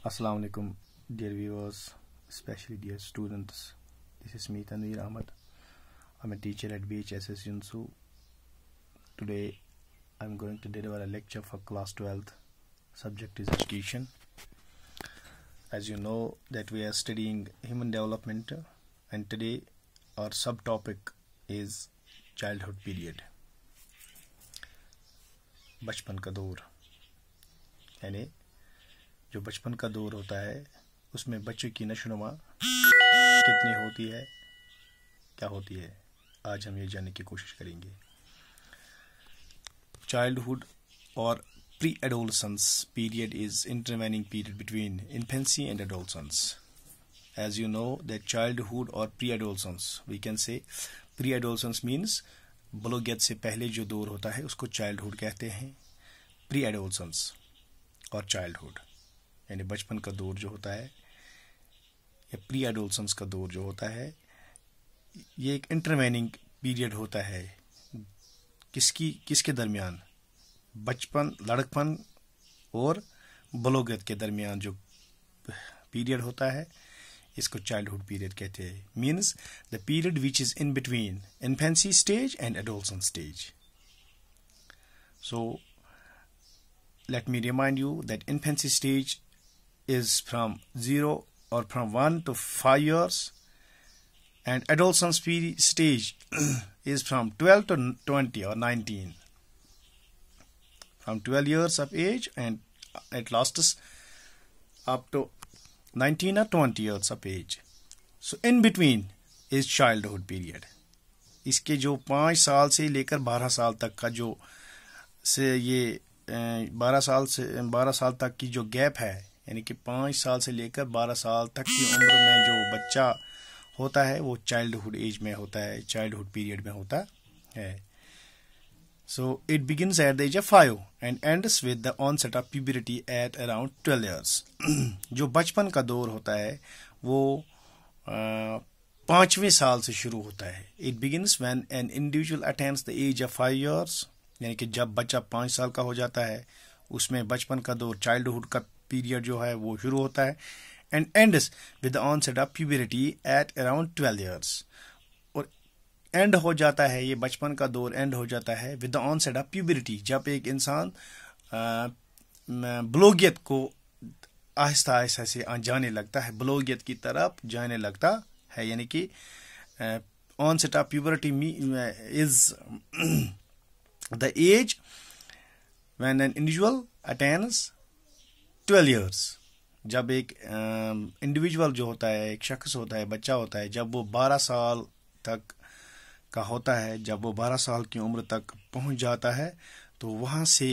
Assalamu alaikum, dear viewers, especially dear students. This is me, Tanveer Ahmed. I'm a teacher at BHSS Yunsu. Today, I'm going to deliver a lecture for class 12th. Subject is education. As you know that we are studying human development, and today our subtopic is childhood period. बचपन का दौर, यानी जो बचपन का दौर होता है उसमें बच्चे की नशोनुमा कितनी होती है, क्या होती है, आज हम ये जानने की कोशिश करेंगे. Childhood or pre-adolescence period is intervening period between infancy and adolescence. As you know that childhood or pre-adolescence, we can say pre-adolescence means बलोगियत से पहले जो दौर होता है उसको चाइल्डहुड कहते हैं. प्री एडोलसेंस और चाइल्डहुड यानी बचपन का दौर जो होता है या प्री एडोलसेंस का दौर जो होता है, ये एक इंटरवेनिंग पीरियड होता है. किसके दरमियान? बचपन, लड़कपन और बलोगियत के दरमियान जो पीरियड होता है इसको चाइल्डहुड पीरियड कहते हैं. Means the period which is in between infancy stage and adolescence stage. So let me remind you that infancy stage is from 0 or from 1 to 5 years, and adolescence stage is from 12 to 20 or 19, from 12 years of age, and it lasts up to 19 or 20 years of age. So in between is childhood period. इसके जो 5 साल से लेकर 12 साल तक का जो से ये 12 साल तक की जो गैप है, यानी कि 5 साल से लेकर 12 साल तक की उम्र में जो बच्चा होता है वो चाइल्डहुड एज में होता है, चाइल्डहुड पीरियड में होता है. So it begins at the age of 5 and ends with the onset of puberty at around 12 years. जो बचपन का दौर होता है वो 5वें साल से शुरू होता है. It begins when an individual attains the age of 5 years, यानी कि जब बच्चा 5 साल का हो जाता है उसमें बचपन का दौर, चाइल्डहुड का पीरियड जो है वो शुरू होता है. And ends with the onset of puberty at around 12 years. और एंड हो जाता है, ये बचपन का दौर एंड हो जाता है विद द ऑनसेट ऑफ प्यूबरिटी, जब एक इंसान बलोगियत को आहिस्ता आहिस्ता से जाने लगता है, बलोगियत की तरफ जाने लगता है. यानी कि onset of puberty is the age when an individual attains 12 years. जब एक इंडिविजुअल जो होता है, एक शख्स होता है, बच्चा होता है, जब वो 12 साल तक का होता है, जब वो 12 साल की उम्र तक पहुंच जाता है तो वहां से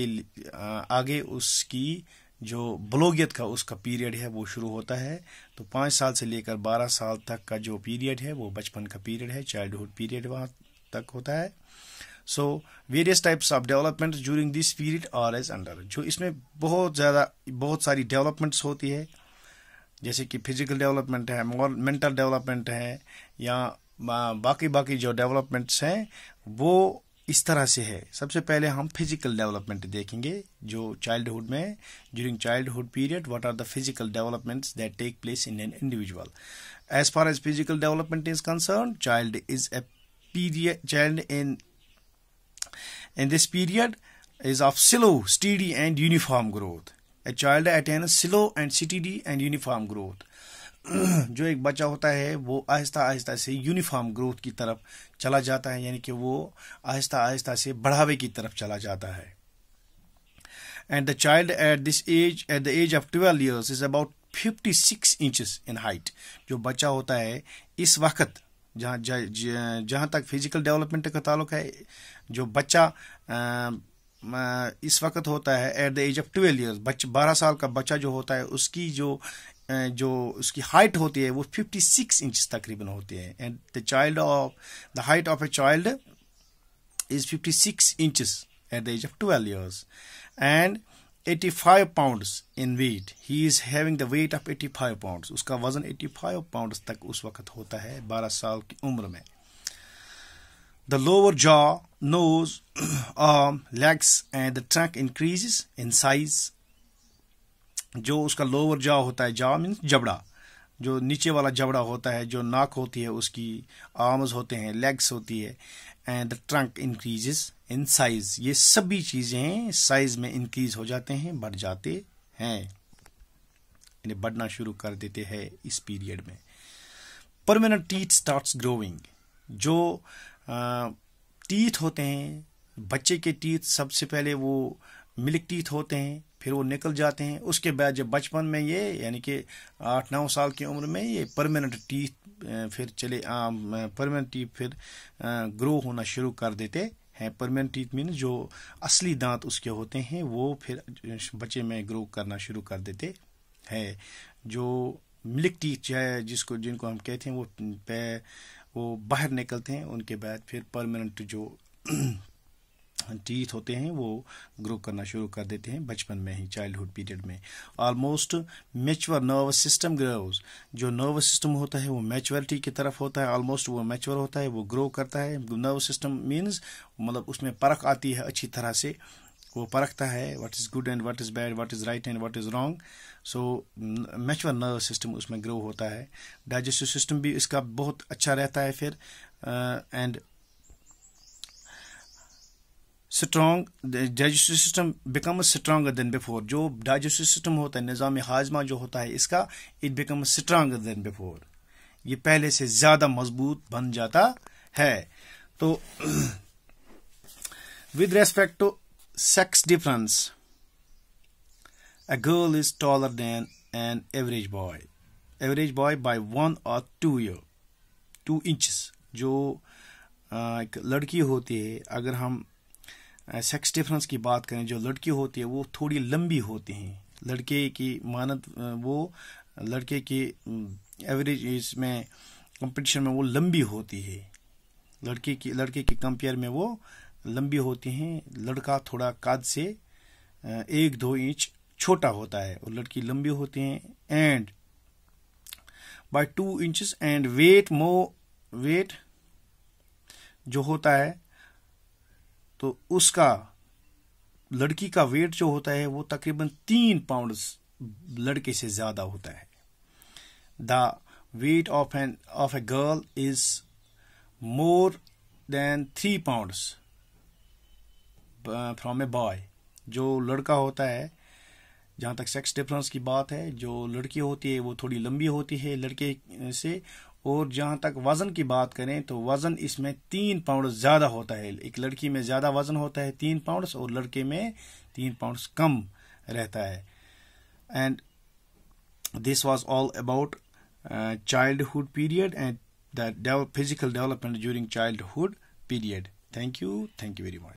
आगे उसकी जो बलोगियत का उसका पीरियड है वो शुरू होता है. तो 5 साल से लेकर 12 साल तक का जो पीरियड है वो बचपन का पीरियड है, चाइल्डहुड पीरियड वहां तक होता है. So various types of developments during this period are as under. जो इसमें बहुत सारी डेवलपमेंट्स होती है, जैसे कि फिजिकल डेवलपमेंट है, मेंटल डेवलपमेंट है, या बाकी जो डेवलपमेंट्स हैं वो इस तरह से है. सबसे पहले हम फिजिकल डेवलपमेंट देखेंगे जो चाइल्डहुड में, during childhood period what are the physical developments that take place in an individual. As far as physical development is concern, child in this period is of slow, steady and uniform growth. A child attains slow and steady and uniform growth. जो एक बच्चा होता है वो आहिस्ता आहिस्ता से uniform growth की तरफ चला जाता है, यानी कि वो आहिस्ता आहिस्ता से बढ़ावे की तरफ चला जाता है. And the child at the age of 12 years is about 56 inches in height. जो बच्चा होता है इस वक्त, जहाँ तक फिजिकल डेवलपमेंट का ताल्लुक है, जो बच्चा इस वक्त होता है at the age of 12 years, 12 साल का बच्चा जो होता है उसकी जो उसकी हाइट होती है वो 56 इंच तकरीबन होती है. And the height of a child is 56 inches at the age of 12 years and 85 pounds in weight. He is having the weight of 85 pounds. उसका वजन 85 pounds तक उस वक्त होता है 12 साल की उम्र में. The lower jaw, nose, arm, legs and the trunk increases in size जो उसका लोअर जॉ होता है, जॉ मीन्स जबड़ा, जो नीचे वाला जबड़ा होता है, जो नाक होती है उसकी, आर्म्स होते हैं, लेग्स होती है, and the trunk increases in size. ये सभी चीजें साइज में इंक्रीज हो जाते हैं, बढ़ जाते हैं, इन्हें बढ़ना शुरू कर देते हैं इस पीरियड में। Permanent teeth starts growing. जो टीथ होते हैं, बच्चे के टीथ सबसे पहले वो मिल्क टीथ होते हैं, फिर वो निकल जाते हैं। उसके बाद जब बचपन में ये यानी कि 8-9 साल की उम्र में ये परमानेंट टीथ फिर परमानेंट टीथ फिर ग्रो होना शुरू कर देते हैं। परमानेंट टीथ मीन जो असली दांत उसके होते हैं वो फिर बच्चे में ग्रो करना शुरू कर देते हैं। जो मिल्क टीथ है जिनको हम कहते हैं वो बाहर निकलते हैं, उनके बाद फिर परमानेंट जो टीथ होते हैं वो ग्रो करना शुरू कर देते हैं बचपन में ही, चाइल्डहुड पीरियड में। Almost mature nervous system grows. जो नर्वस सिस्टम होता है वो मैच्योरिटी की तरफ होता है, ऑलमोस्ट वो मैच्योर होता है, वो ग्रो करता है। नर्वस सिस्टम मीन्स मतलब उसमें परख आती है अच्छी तरह से, वो परखता है what is good and what is bad, what is right and what is wrong. So mature nervous system उसमें ग्रो होता है। डाइजेस्टिव सिस्टम भी इसका बहुत अच्छा रहता है फिर, and strong digestive system become stronger than before. जो डाइजेस्टिव सिस्टम होता है, निज़ाम हाजमा जो होता है इसका, it become stronger than before, ये पहले से ज्यादा मजबूत बन जाता है। तो with respect to sex difference, a girl is taller than an average boy by 1 or 2 inches। जो एक लड़की होती है, अगर हम सेक्स डिफरेंस की बात करें, जो लड़की होती है वो थोड़ी लंबी होती हैं। लड़के की मानद वो लड़के की एवरेज इसमें कंपटीशन में वो लंबी होती है, लड़के की कंपेयर में वो लंबी होती हैं। लड़का थोड़ा कद से 1-2 इंच छोटा होता है और लड़की लंबी होती हैं। And by 2 inches and weight जो होता है, तो उसका लड़की का वेट जो होता है वो तकरीबन 3 पाउंड लड़के से ज्यादा होता है। The weight of a girl is more than 3 pounds from a boy. जो लड़का होता है, जहाँ तक सेक्स डिफरेंस की बात है, जो लड़की होती है वो थोड़ी लंबी होती है लड़के से। और जहाँ तक वजन की बात करें तो वजन इसमें 3 पाउंड ज्यादा होता है। एक लड़की में ज्यादा वजन होता है 3 पाउंड, और लड़के में 3 पाउंड कम रहता है। And this was all about childhood period and the physical development during childhood period. Thank you very much.